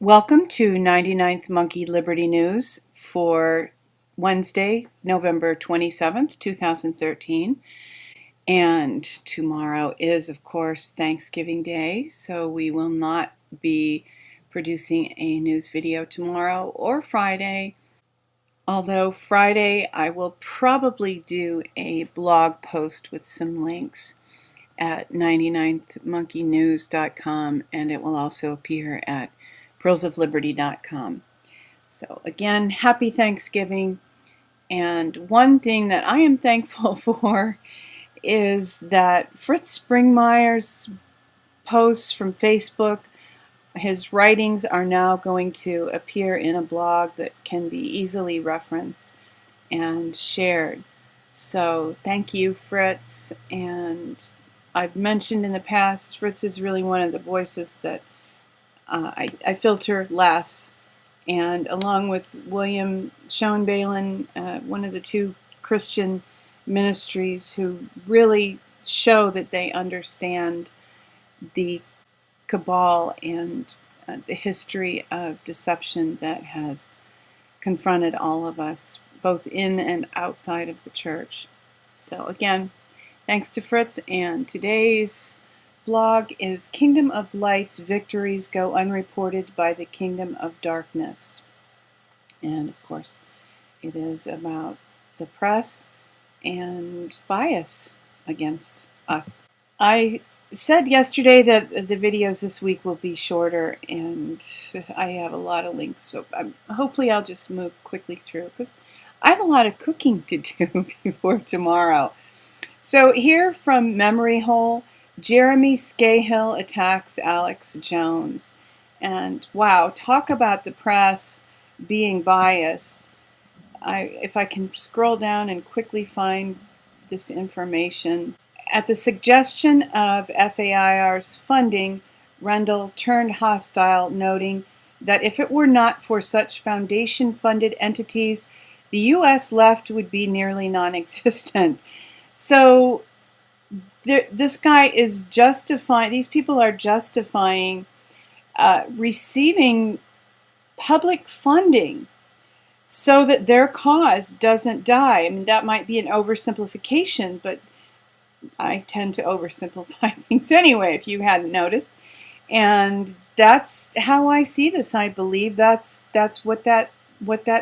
Welcome to 99th Monkey Liberty News for Wednesday, November 27th, 2013. And tomorrow is, of course, Thanksgiving Day, so we will not be producing a news video tomorrow or Friday. Although Friday I will probably do a blog post with some links at 99thmonkeynews.com, and it will also appear at pearlsofliberty.com. So again, happy Thanksgiving. And one thing that I am thankful for is that Fritz Springmeier's posts from Facebook, his writings are now going to appear in a blog that can be easily referenced and shared. So thank you, Fritz. And I've mentioned in the past, Fritz is really one of the voices that I filter less, and along with William Schoenbalen, one of the two Christian ministries who really show that they understand the cabal and the history of deception that has confronted all of us, both in and outside of the church. So again, thanks to Fritz, and today's blog is Kingdom of Light's Victories Go Unreported by the Kingdom of Darkness. And of course, it is about the press and bias against us. I said yesterday that the videos this week will be shorter, and I have a lot of links, so hopefully I'll just move quickly through because I have a lot of cooking to do before tomorrow. So here from Memory Hole, Jeremy Scahill attacks Alex Jones. And wow, talk about the press being biased. If I can scroll down and quickly find this information. At the suggestion of FAIR's funding, Rendell turned hostile, noting that if it were not for such foundation-funded entities, the U.S. left would be nearly non-existent. So this guy is justifying, these people are justifying receiving public funding so that their cause doesn't die. I mean, that might be an oversimplification, but I tend to oversimplify things anyway, if you hadn't noticed. And that's how I see this. I believe that's what that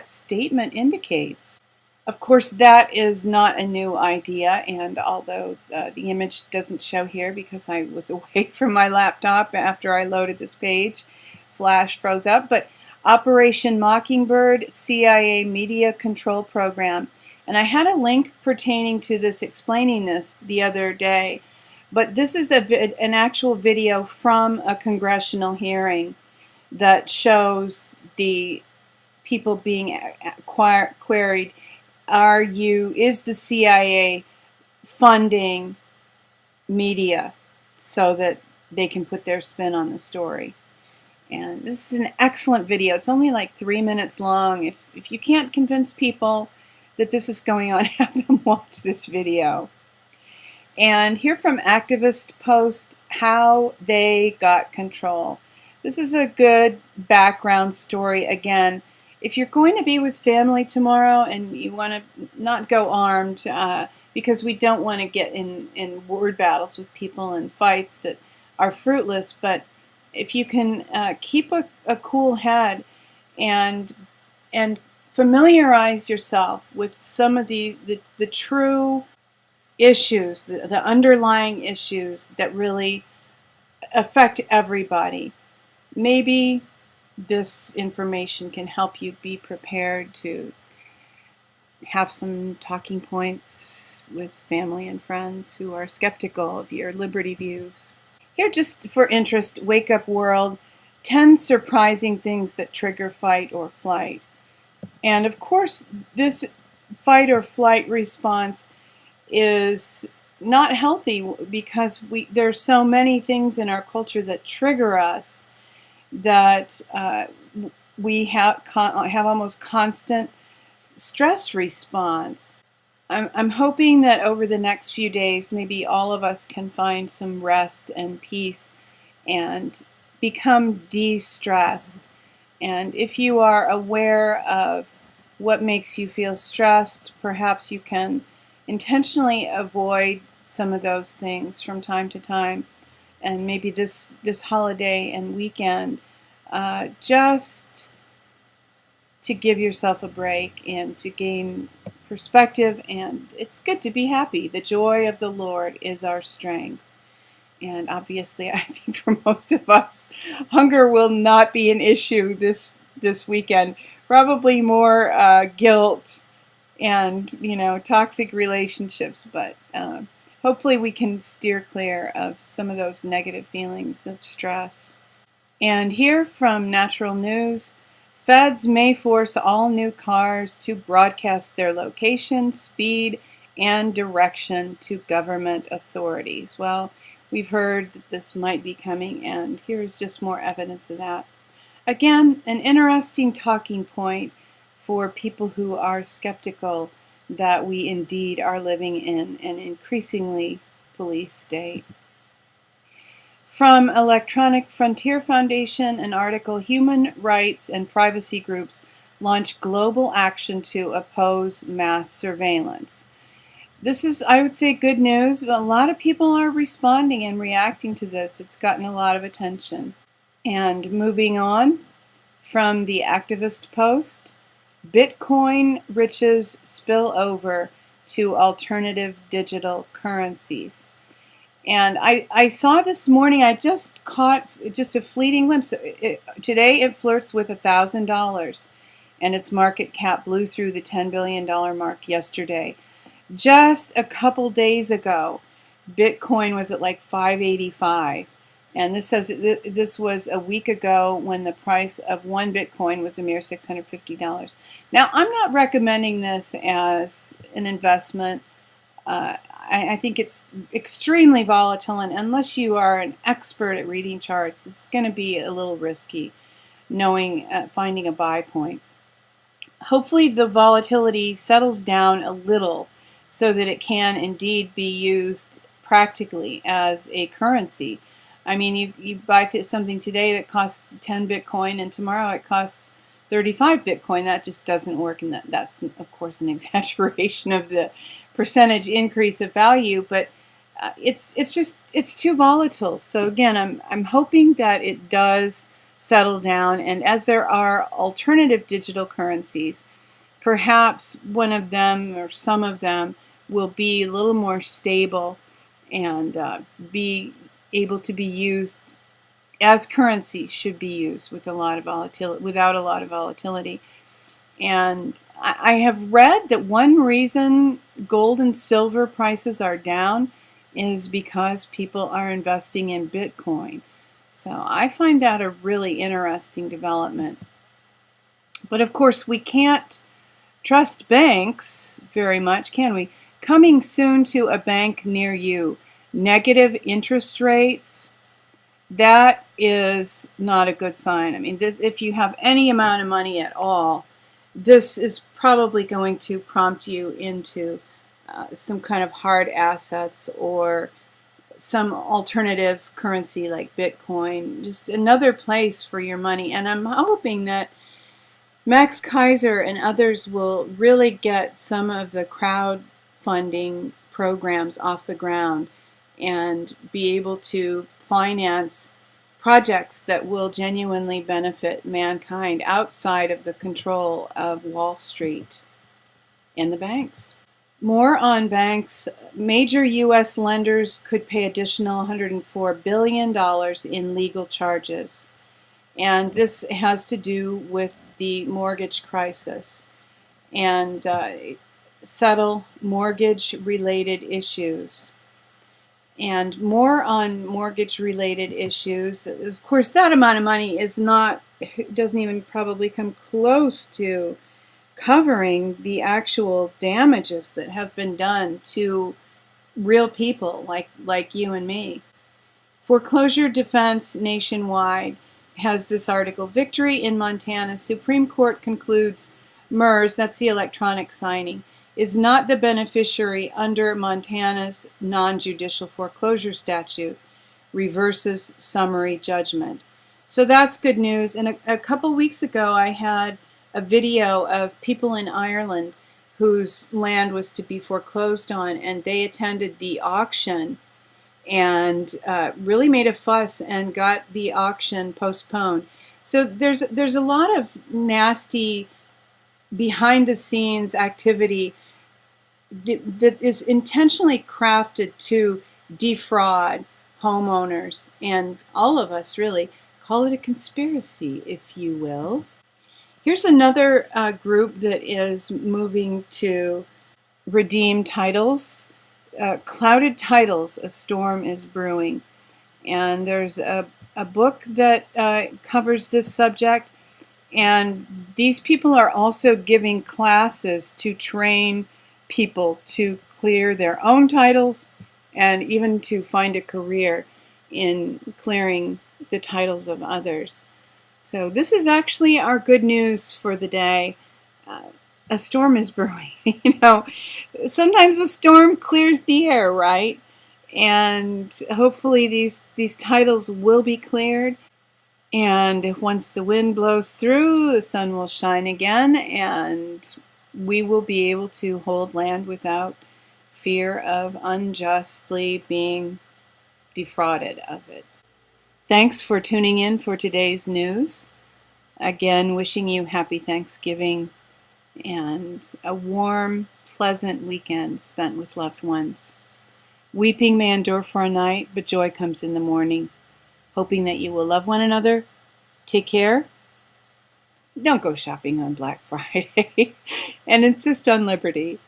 statement indicates. Of course, that is not a new idea, and although the image doesn't show here because I was away from my laptop after I loaded this page, Flash froze up, but Operation Mockingbird, CIA Media Control Program. And I had a link pertaining to this, explaining this the other day, but this is an actual video from a congressional hearing that shows the people being queried. Is the CIA funding media so that they can put their spin on the story? And this is an excellent video. It's only like 3 minutes long. If you can't convince people that this is going on, have them watch this video. And here from Activist Post, how they got control. This is a good background story. Again, if you're going to be with family tomorrow and you want to not go armed, because we don't want to get in word battles with people and fights that are fruitless, but if you can keep a cool head and familiarize yourself with some of the true issues, the underlying issues that really affect everybody, maybe this information can help you be prepared to have some talking points with family and friends who are skeptical of your liberty views. Here, just for interest, Wake Up World, 10 surprising things that trigger fight or flight. And of course, this fight or flight response is not healthy because there are so many things in our culture that trigger us that we have almost constant stress response. I'm hoping that over the next few days, maybe all of us can find some rest and peace and become de-stressed And if you are aware of what makes you feel stressed, perhaps you can intentionally avoid some of those things from time to time. And maybe this holiday and weekend, just to give yourself a break and to gain perspective. And it's good to be happy. The joy of the Lord is our strength. And obviously, I think for most of us, hunger will not be an issue this weekend. Probably more guilt and toxic relationships. But hopefully, we can steer clear of some of those negative feelings of stress. And here from Natural News, feds may force all new cars to broadcast their location, speed, and direction to government authorities. Well, we've heard that this might be coming, and here's just more evidence of that. Again, an interesting talking point for people who are skeptical that we indeed are living in an increasingly police state. From Electronic Frontier Foundation, an article, Human Rights and Privacy Groups Launch Global Action to Oppose Mass Surveillance. This is, I would say, good news, but a lot of people are responding and reacting to this. It's gotten a lot of attention. And moving on, from the Activist Post, Bitcoin riches spill over to alternative digital currencies. And I saw this morning, I just caught just a fleeting glimpse. Today it flirts with $1,000, and its market cap blew through the $10 billion mark yesterday. Just a couple days ago, Bitcoin was at like 585. And this was a week ago when the price of one Bitcoin was a mere $650. Now, I'm not recommending this as an investment. I think it's extremely volatile, and unless you are an expert at reading charts, it's going to be a little risky finding a buy point. Hopefully the volatility settles down a little so that it can indeed be used practically as a currency. I mean, you buy something today that costs 10 Bitcoin, and tomorrow it costs 35 Bitcoin. That just doesn't work, and that's, of course, an exaggeration of the percentage increase of value, but it's too volatile. So again, I'm hoping that it does settle down, and as there are alternative digital currencies, perhaps one of them or some of them will be a little more stable and be able to be used as currency should be used with a lot of volatility, without a lot of volatility. And I have read that one reason gold and silver prices are down is because people are investing in Bitcoin. So I find that a really interesting development. But of course, we can't trust banks very much, can we? Coming soon to a bank near you, negative interest rates. That is not a good sign. I mean, if you have any amount of money at all, this is probably going to prompt you into some kind of hard assets or some alternative currency like Bitcoin, just another place for your money. And I'm hoping that Max Kaiser and others will really get some of the crowdfunding programs off the ground and be able to finance projects that will genuinely benefit mankind outside of the control of Wall Street and the banks. More on banks. Major U.S. lenders could pay additional $104 billion in legal charges. And this has to do with the mortgage crisis and settle mortgage-related issues. And more on mortgage-related issues. Of course, that amount of money doesn't even probably come close to covering the actual damages that have been done to real people like you and me. Foreclosure defense nationwide has this article, Victory in Montana. Supreme Court concludes MERS, that's the electronic signing, is not the beneficiary under Montana's non-judicial foreclosure statute, reverses summary judgment. So that's good news. And a couple weeks ago, I had a video of people in Ireland whose land was to be foreclosed on, and they attended the auction and really made a fuss and got the auction postponed. So there's a lot of nasty behind the scenes activity that is intentionally crafted to defraud homeowners, and all of us really. Call it a conspiracy, if you will. Here's another group that is moving to redeem titles. Clouded Titles, A Storm is Brewing. And there's a book that covers this subject. And these people are also giving classes to train people to clear their own titles and even to find a career in clearing the titles of others. So this is actually our good news for the day. A storm is brewing. Sometimes a storm clears the air, right? And hopefully these titles will be cleared. And once the wind blows through, the sun will shine again, and we will be able to hold land without fear of unjustly being defrauded of it. Thanks for tuning in for today's news. Again, wishing you happy Thanksgiving and a warm, pleasant weekend spent with loved ones. Weeping may endure for a night, but joy comes in the morning. Hoping that you will love one another. Take care. Don't go shopping on Black Friday. And insist on liberty.